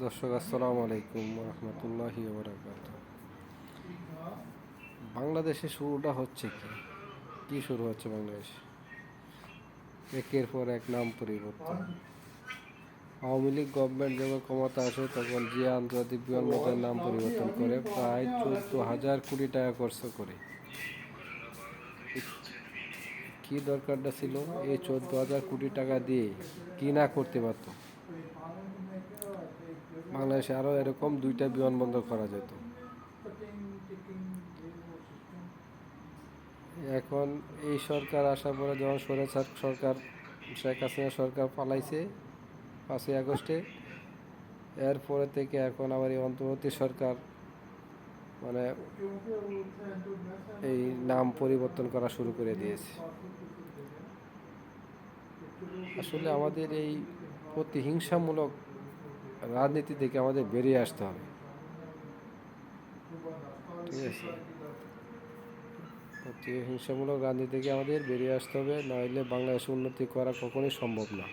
দর্শক আসসালামু আলাইকুম রহমতুল্লাহি ওবরাকাত। বাংলাদেশে শুরুটা হচ্ছে কি শুরু হচ্ছে বাংলাদেশে? একের পর এক নাম পরিবর্তন। আওয়ামী লীগ গভর্নমেন্ট যখন ক্ষমতা আসে তখন জিয়া আন্তর্জাতিক বিমানবন্দরের নাম পরিবর্তন করে প্রায় 14,000 কোটি টাকা খরচ করে। কি দরকারটা ছিল এই 14,000 কোটি টাকা দিয়ে কি না করতে পারতো? বাংলাদেশে আরও এরকম 2টা বিমানবন্দর করা যেত। এখন এই সরকার আসার পরে যখন স্বৈরাচার সরকার শেখ হাসিনা সরকার পালাইছে 5ই আগস্টে, এরপরে থেকে এখন আবার এই অন্তর্বর্তী সরকার মানে এই নাম পরিবর্তন করা শুরু করে দিয়েছে। আসলে আমাদের এই প্রতিহিংসামূলক রাজনীতি থেকে আমাদের বেরিয়ে আসতে হবে, ঠিক আছে? প্রতিহিংসামূলক রাজনীতি থেকে আমাদের বেরিয়ে আসতে হবে, নইলে বাংলাদেশে উন্নতি করা কখনোই সম্ভব না।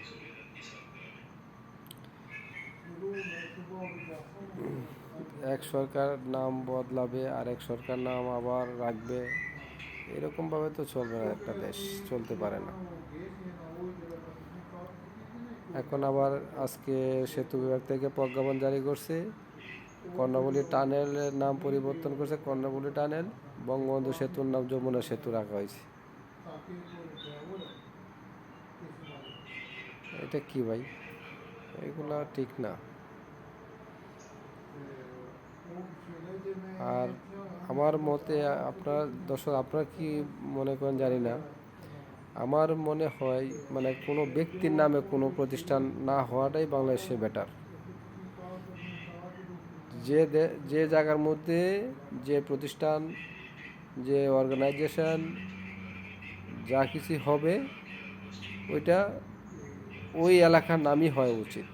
এক সরকার নাম বদলাবে আর এক সরকার নাম আবার রাখবে, এরকমভাবে তো চলবে না, একটা দেশ চলতে পারে না। এখন আবার আজকে সেতু বিভাগ থেকে প্রজ্ঞাপন জারি করছে, কর্ণফুলী টানেলের নাম পরিবর্তন করছে, কর্ণফুলী টানেল, বঙ্গবন্ধু সেতুর নাম যমুনা সেতু রাখা হয়েছে। এটা কি ভাই? এগুলা ঠিক না। আর আমার মতে, আপনার দর্শক আপনার কি মনে করেন জানি না, আমার মনে হয় মানে কোনো ব্যক্তির নামে কোনো প্রতিষ্ঠান না হওয়াটাই বাংলাদেশে বেটার। যে জায়গার মধ্যে যে প্রতিষ্ঠান, যে অর্গানাইজেশন, যা কিছু হবে ওইটা ওই এলাকার নামই হওয়া উচিত।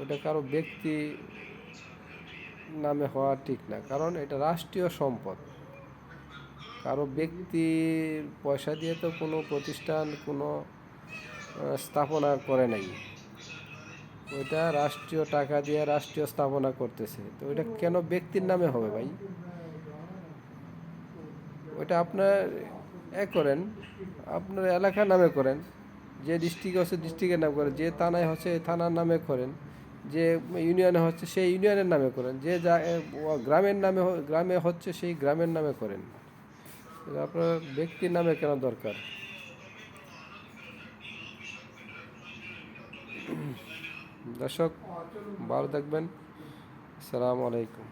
ওটা কারো ব্যক্তি নামে হওয়া ঠিক না, কারণ এটা রাষ্ট্রীয় সম্পদ। কারো ব্যক্তির পয়সা দিয়ে তো কোনো প্রতিষ্ঠান কোনো স্থাপনা করে নাই, ওইটা রাষ্ট্রীয় টাকা দিয়ে রাষ্ট্রীয় স্থাপনা করতেছে, তো ওইটা কেন ব্যক্তির নামে হবে ভাই? ওইটা আপনার করেন, আপনার এলাকার নামে করেন, যে ডিস্ট্রিক্ট হচ্ছে ডিস্ট্রিক্টের নাম করেন, যে থানায় হচ্ছে থানার নামে করেন, যে ইউনিয়নে হচ্ছে সেই ইউনিয়নের নামে করেন, যে গ্রামের নামে গ্রামে হচ্ছে সেই গ্রামের নামে করেন। আপনার ব্যক্তির নামে কেন দরকার? দর্শক ভালো থাকবেন, আসসালামু আলাইকুম।